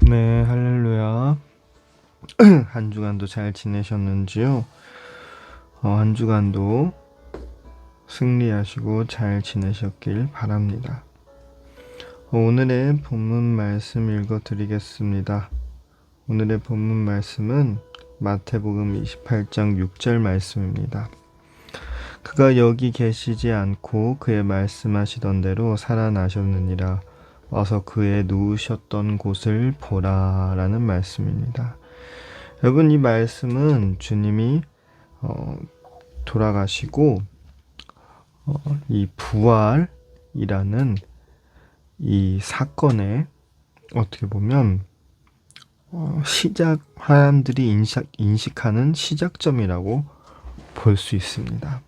네, 할렐루야. 한 주간도 잘 지내셨는지요? 한 주간도 승리하시고 잘 지내셨길 바랍니다. 오늘의 본문 말씀 읽어드리겠습니다. 오늘의 본문 말씀은 마태복음 28장 6절 말씀입니다. 그가 여기 계시지 않고 그의 말씀하시던 대로 살아나셨느니라. 와서 그의 누우셨던 곳을 보라 라는 말씀입니다. 여러분, 이 말씀은 주님이 돌아가시고 이 부활이라는 이 사건에 어떻게 보면 사람들이 인식하는 시작점이라고 볼 수 있습니다.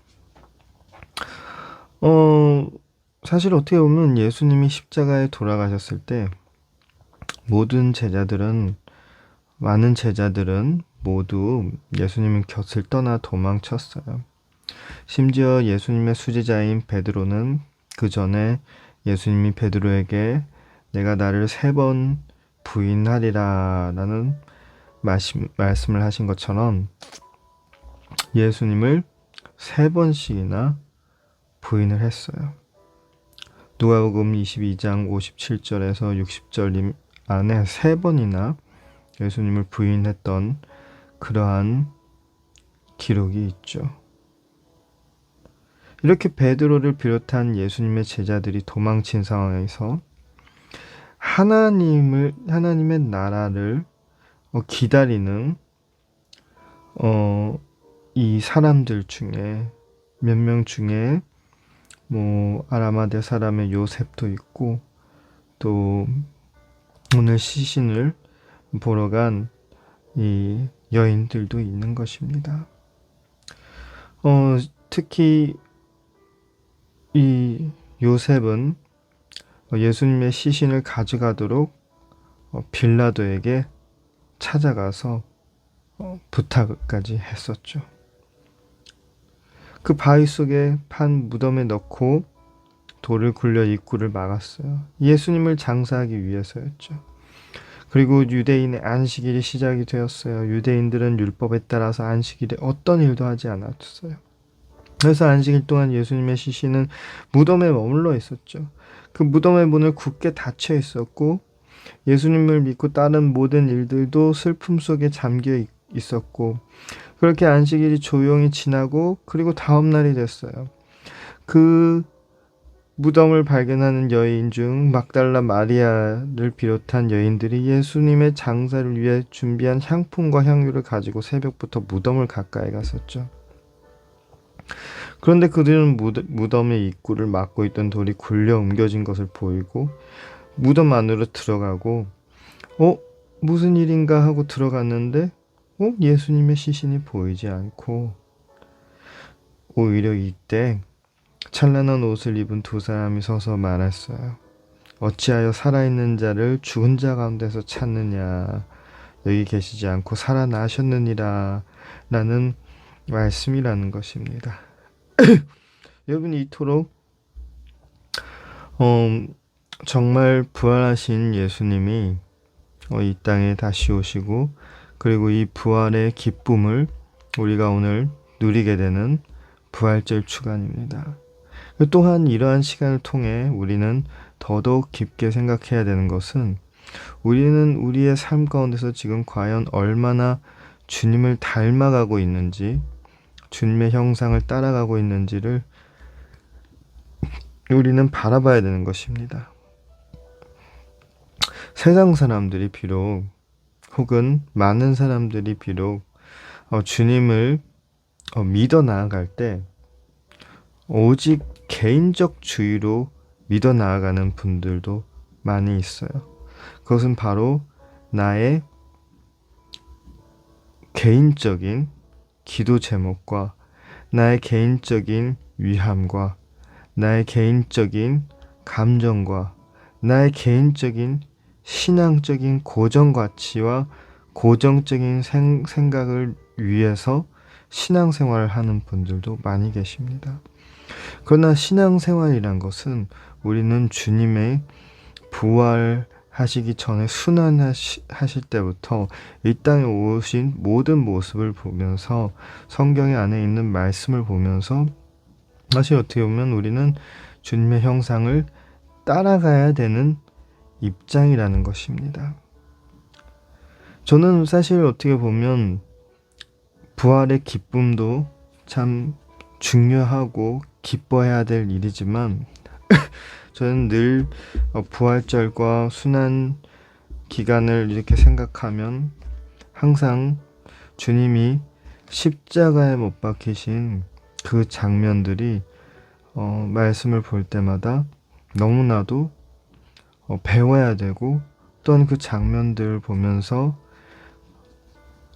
사실 어떻게 보면 예수님이 십자가에 돌아가셨을 때 많은 제자들은 모두 예수님 곁을 떠나 도망쳤어요. 심지어 예수님의 수제자인 베드로는 그 전에 예수님이 베드로에게 내가 나를 3번 부인하리라 라는 말씀을 하신 것처럼 예수님을 3번씩이나 부인을 했어요. 누가복음 22장 57절에서 60절 안에 3번이나 예수님을 부인했던 그러한 기록이 있죠. 이렇게 베드로를 비롯한 예수님의 제자들이 도망친 상황에서 하나님의 나라를 기다리는 이 사람들 중에 몇 명 중에 아라마대 사람의 요셉도 있고, 또 오늘 시신을 보러 간 이 여인들도 있는 것입니다. 특히 이 요셉은 예수님의 시신을 가져가도록 빌라도에게 찾아가서 부탁까지 했었죠. 그 바위 속에 판 무덤에 넣고 돌을 굴려 입구를 막았어요. 예수님을 장사하기 위해서였죠. 그리고 유대인의 안식일이 시작이 되었어요. 유대인들은 율법에 따라서 안식일에 어떤 일도 하지 않았어요. 그래서 안식일 동안 예수님의 시신은 무덤에 머물러 있었죠. 그 무덤의 문을 굳게 닫혀 있었고, 예수님을 믿고 따른 모든 일들도 슬픔 속에 잠겨 있었고, 그렇게 안식일이 조용히 지나고, 그리고 다음 날이 됐어요. 그 무덤을 발견하는 여인 중 막달라 마리아를 비롯한 여인들이 예수님의 장사를 위해 준비한 향품과 향유를 가지고 새벽부터 무덤을 가까이 갔었죠. 그런데 그들은 무덤의 입구를 막고 있던 돌이 굴려 옮겨진 것을 보이고 무덤 안으로 들어가고 무슨 일인가 하고 들어갔는데 예수님의 시신이 보이지 않고, 오히려 이때 찬란한 옷을 입은 2사람이 서서 말했어요. 어찌하여 살아있는 자를 죽은 자 가운데서 찾느냐. 여기 계시지 않고 살아나셨느니라 라는 말씀이라는 것입니다. 여러분, 이토록 정말 부활하신 예수님이 이 땅에 다시 오시고, 그리고 이 부활의 기쁨을 우리가 오늘 누리게 되는 부활절 주간입니다. 또한 이러한 시간을 통해 우리는 더더욱 깊게 생각해야 되는 것은, 우리는 우리의 삶 가운데서 지금 과연 얼마나 주님을 닮아가고 있는지, 주님의 형상을 따라가고 있는지를 우리는 바라봐야 되는 것입니다. 세상 사람들이 비록, 혹은 많은 사람들이 비록 주님을 믿어 나아갈 때 오직 개인적 주의로 믿어 나아가는 분들도 많이 있어요. 그것은 바로 나의 개인적인 기도 제목과 나의 개인적인 위함과 나의 개인적인 감정과 나의 개인적인 신앙적인 고정가치와 고정적인 생각을 위해서 신앙생활을 하는 분들도 많이 계십니다. 그러나 신앙생활이란 것은 우리는 주님의 부활하신 하시기 전에 순환하실 때부터 이 땅에 오신 모든 모습을 보면서 성경의 안에 있는 말씀을 보면서 사실 어떻게 보면 우리는 주님의 형상을 따라가야 되는 입장이라는 것입니다. 저는 사실 어떻게 보면 부활의 기쁨도 참 중요하고 기뻐해야 될 일이지만 저는 늘 부활절과 순환 기간을 이렇게 생각하면 항상 주님이 십자가에 못 박히신 그 장면들이 말씀을 볼 때마다 너무나도 배워야 되고, 또한 그 장면들을 보면서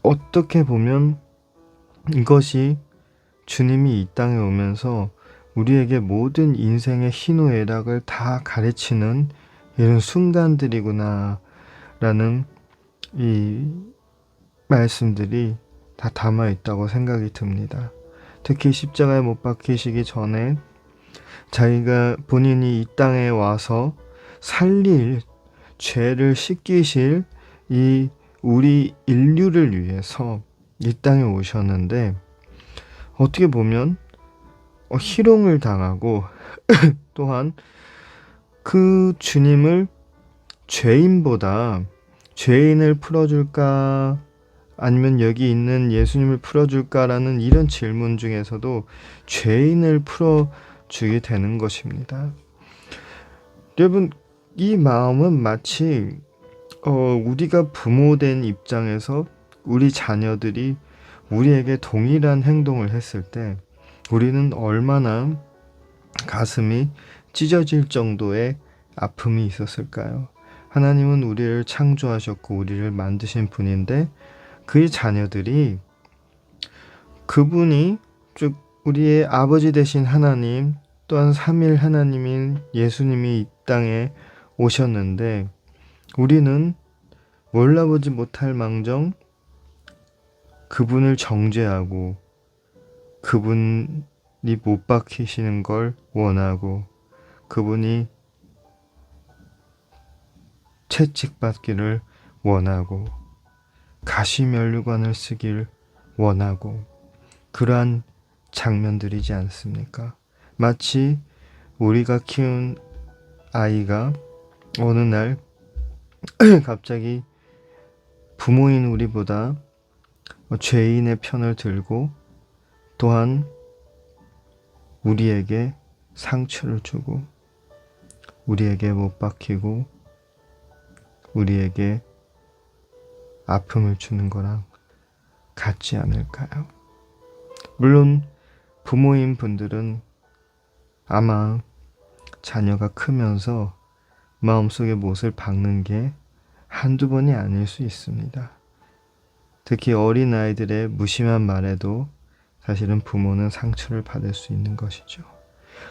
어떻게 보면 이것이 주님이 이 땅에 오면서 우리에게 모든 인생의 희노애락을 다 가르치는 이런 순간들이구나 라는 이 말씀들이 다 담아 있다고 생각이 듭니다. 특히 십자가에 못 박히시기 전에 자기가 본인이 이 땅에 와서 살릴, 죄를 씻기실 이 우리 인류를 위해서 이 땅에 오셨는데, 어떻게 보면 희롱을 당하고 또한 그 주님을 죄인을 풀어줄까 아니면 여기 있는 예수님을 풀어줄까라는 이런 질문 중에서도 죄인을 풀어주게 되는 것입니다. 여러분, 이 마음은 마치 우리가 부모된 입장에서 우리 자녀들이 우리에게 동일한 행동을 했을 때 우리는 얼마나 가슴이 찢어질 정도의 아픔이 있었을까요? 하나님은 우리를 창조하셨고 우리를 만드신 분인데 그의 자녀들이 그분이 즉 우리의 아버지 되신 하나님, 또한 삼일 하나님인 예수님이 이 땅에 오셨는데 우리는 몰라보지 못할 망정 그분을 정죄하고 그분이 못 박히시는 걸 원하고 그분이 채찍받기를 원하고 가시면류관을 쓰길 원하고 그러한 장면들이지 않습니까? 마치 우리가 키운 아이가 어느 날 갑자기 부모인 우리보다 죄인의 편을 들고 또한 우리에게 상처를 주고 우리에게 못 박히고 우리에게 아픔을 주는 거랑 같지 않을까요? 물론 부모인 분들은 아마 자녀가 크면서 마음속에 못을 박는 게 한두 번이 아닐 수 있습니다. 특히 어린아이들의 무심한 말에도 사실은 부모는 상처를 받을 수 있는 것이죠.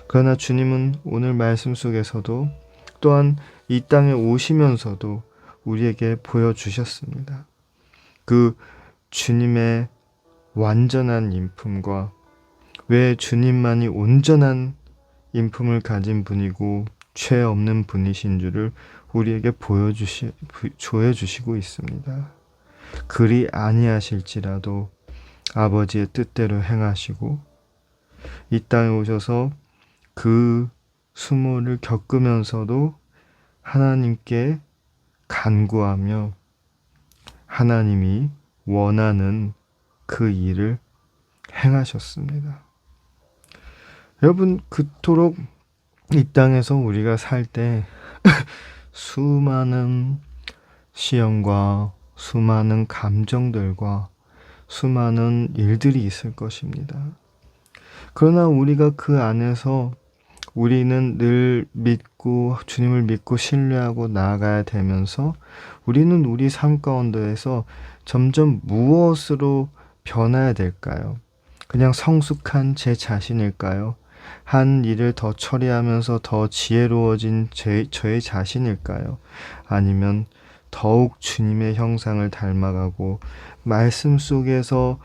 그러나 주님은 오늘 말씀 속에서도 또한 이 땅에 오시면서도 우리에게 보여주셨습니다. 그 주님의 완전한 인품과 왜 주님만이 온전한 인품을 가진 분이고 죄 없는 분이신 줄을 우리에게 보여주시고 있습니다. 그리 아니하실지라도 아버지의 뜻대로 행하시고 이 땅에 오셔서 그 수모를 겪으면서도 하나님께 간구하며 하나님이 원하는 그 일을 행하셨습니다. 여러분, 그토록 이 땅에서 우리가 살 때 수많은 시험과 수많은 감정들과 수많은 일들이 있을 것입니다. 그러나 우리가 그 안에서 우리는 늘 믿고 주님을 믿고 신뢰하고 나아가야 되면서 우리는 우리 삶 가운데에서 점점 무엇으로 변해야 될까요? 그냥 성숙한 제 자신일까요? 한 일을 더 처리하면서 더 지혜로워진 저의 자신일까요? 아니면 더욱 주님의 형상을 닮아가고 말씀 속에서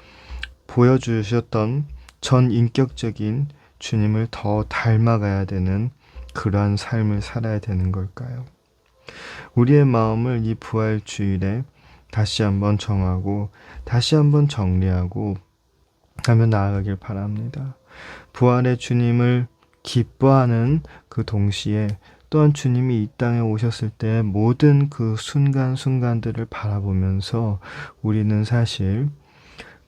보여주셨던 전 인격적인 주님을 더 닮아가야 되는 그러한 삶을 살아야 되는 걸까요? 우리의 마음을 이 부활 주일에 다시 한번 정하고 다시 한번 정리하고 하며 나아가길 바랍니다. 부활의 주님을 기뻐하는 그 동시에 또한 주님이 이 땅에 오셨을 때 모든 그 순간순간들을 바라보면서 우리는 사실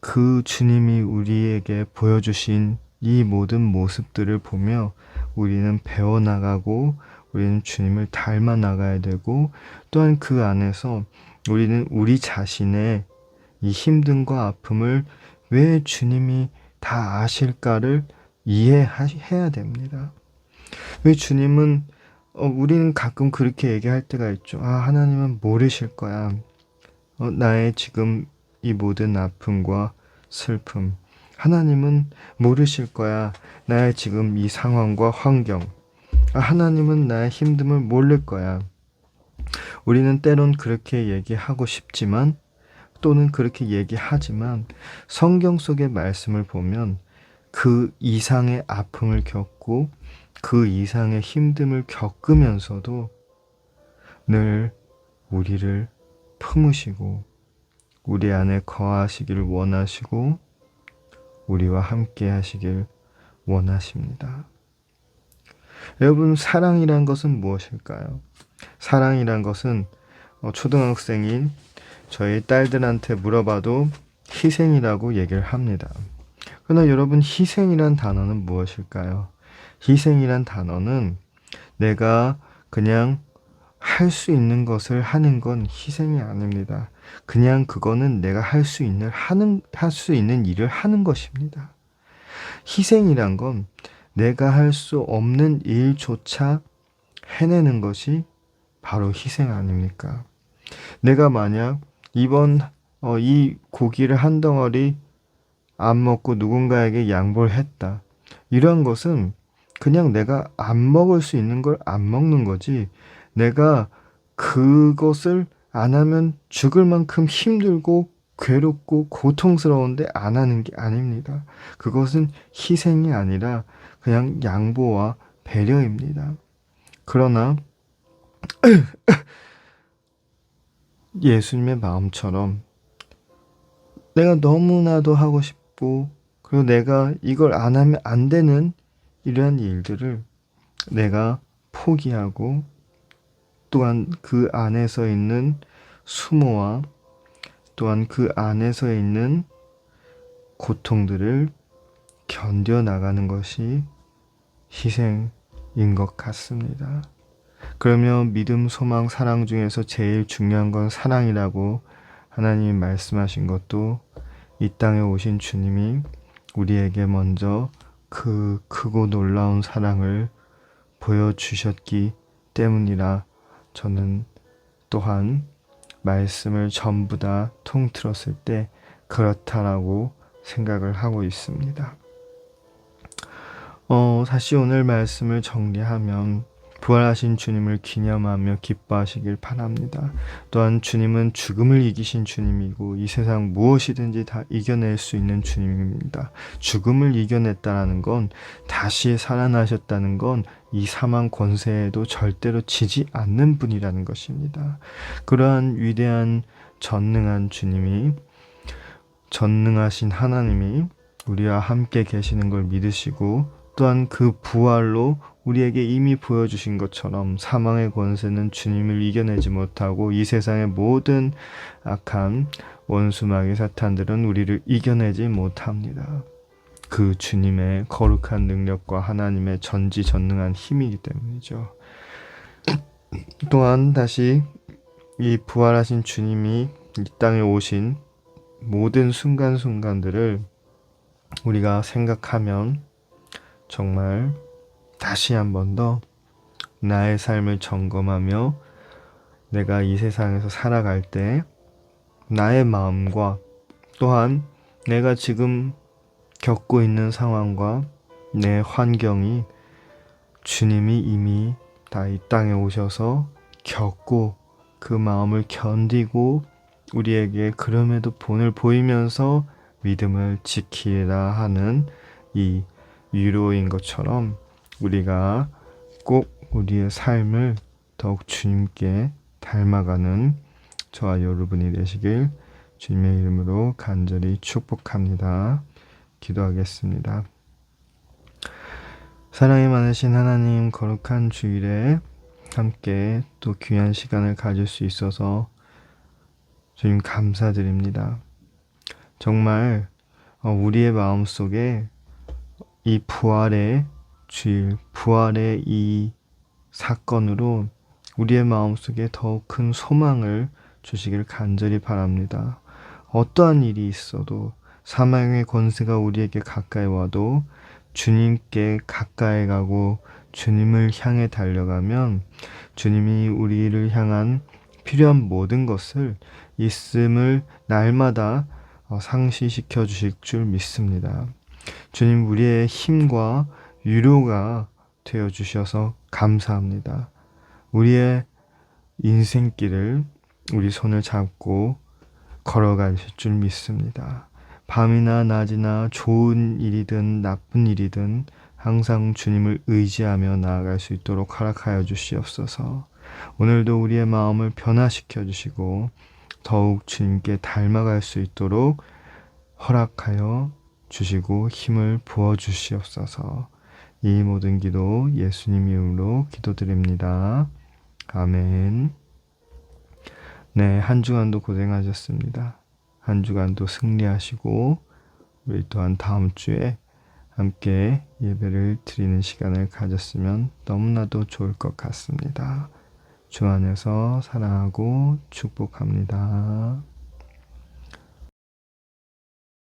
그 주님이 우리에게 보여주신 이 모든 모습들을 보며 우리는 배워나가고 우리는 주님을 닮아 나가야 되고 또한 그 안에서 우리는 우리 자신의 이 힘듦과 아픔을 왜 주님이 다 아실까를 이해해야 됩니다. 왜 주님은 우리는 가끔 그렇게 얘기할 때가 있죠. 하나님은 모르실 거야. 나의 지금 이 모든 아픔과 슬픔. 하나님은 모르실 거야. 나의 지금 이 상황과 환경. 하나님은 나의 힘듦을 모를 거야. 우리는 때론 그렇게 얘기하고 싶지만 또는 그렇게 얘기하지만 성경 속의 말씀을 보면 그 이상의 아픔을 겪고 그 이상의 힘듦을 겪으면서도 늘 우리를 품으시고 우리 안에 거하시기를 원하시고 우리와 함께 하시길 원하십니다. 여러분, 사랑이란 것은 무엇일까요? 사랑이란 것은 초등학생인 저희 딸들한테 물어봐도 희생이라고 얘기를 합니다. 그러나 여러분, 희생이란 단어는 무엇일까요? 희생이란 단어는 내가 그냥 할 수 있는 것을 하는 건 희생이 아닙니다. 그냥 그거는 내가 할 수 있는 일을 하는 것입니다. 희생이란 건 내가 할 수 없는 일조차 해내는 것이 바로 희생 아닙니까? 내가 만약 이번 이 고기를 한 덩어리 안 먹고 누군가에게 양보를 했다. 이런 것은 그냥 내가 안 먹을 수 있는 걸 안 먹는 거지, 내가 그것을 안 하면 죽을 만큼 힘들고 괴롭고 고통스러운데 안 하는 게 아닙니다. 그것은 희생이 아니라 그냥 양보와 배려입니다. 그러나 예수님의 마음처럼 내가 너무나도 하고 싶고 그리고 내가 이걸 안 하면 안 되는 이러한 일들을 내가 포기하고 또한 그 안에서 있는 수모와 또한 그 안에서 있는 고통들을 견뎌나가는 것이 희생인 것 같습니다. 그러면 믿음, 소망, 사랑 중에서 제일 중요한 건 사랑이라고 하나님이 말씀하신 것도 이 땅에 오신 주님이 우리에게 먼저 그 크고 놀라운 사랑을 보여주셨기 때문이라 저는 또한 말씀을 전부 다 통틀었을 때 그렇다라고 생각을 하고 있습니다. 다시 오늘 말씀을 정리하면 부활하신 주님을 기념하며 기뻐하시길 바랍니다. 또한 주님은 죽음을 이기신 주님이고 이 세상 무엇이든지 다 이겨낼 수 있는 주님입니다. 죽음을 이겨냈다는 건 다시 살아나셨다는 건 이 사망 권세에도 절대로 지지 않는 분이라는 것입니다. 그러한 위대한 전능한 주님이, 전능하신 하나님이 우리와 함께 계시는 걸 믿으시고 또한 그 부활로 우리에게 이미 보여주신 것처럼 사망의 권세는 주님을 이겨내지 못하고 이 세상의 모든 악한 원수마귀 사탄들은 우리를 이겨내지 못합니다. 그 주님의 거룩한 능력과 하나님의 전지전능한 힘이기 때문이죠. 또한 다시 이 부활하신 주님이 이 땅에 오신 모든 순간순간들을 우리가 생각하면 정말 다시 한 번 더 나의 삶을 점검하며 내가 이 세상에서 살아갈 때 나의 마음과 또한 내가 지금 겪고 있는 상황과 내 환경이 주님이 이미 다 이 땅에 오셔서 겪고 그 마음을 견디고 우리에게 그럼에도 본을 보이면서 믿음을 지키라 하는 이 위로인 것처럼 우리가 꼭 우리의 삶을 더욱 주님께 닮아가는 저와 여러분이 되시길 주님의 이름으로 간절히 축복합니다. 기도하겠습니다. 사랑이 많으신 하나님, 거룩한 주일에 함께 또 귀한 시간을 가질 수 있어서 주님 감사드립니다. 정말 우리의 마음속에 이 부활의 주일, 부활의 이 사건으로 우리의 마음속에 더욱 큰 소망을 주시길 간절히 바랍니다. 어떠한 일이 있어도 사망의 권세가 우리에게 가까이 와도 주님께 가까이 가고 주님을 향해 달려가면 주님이 우리를 향한 필요한 모든 것을 있음을 날마다 상시시켜 주실 줄 믿습니다. 주님, 우리의 힘과 위로가 되어 주셔서 감사합니다. 우리의 인생길을 우리 손을 잡고 걸어가실 줄 믿습니다. 밤이나 낮이나 좋은 일이든 나쁜 일이든 항상 주님을 의지하며 나아갈 수 있도록 허락하여 주시옵소서. 오늘도 우리의 마음을 변화시켜 주시고 더욱 주님께 닮아갈 수 있도록 허락하여 주시고 힘을 부어 주시옵소서. 이 모든 기도 예수님 이름으로 기도드립니다. 아멘. 네, 한 주간도 고생하셨습니다. 한 주간도 승리하시고 우리 또한 다음 주에 함께 예배를 드리는 시간을 가졌으면 너무나도 좋을 것 같습니다. 주 안에서 사랑하고 축복합니다.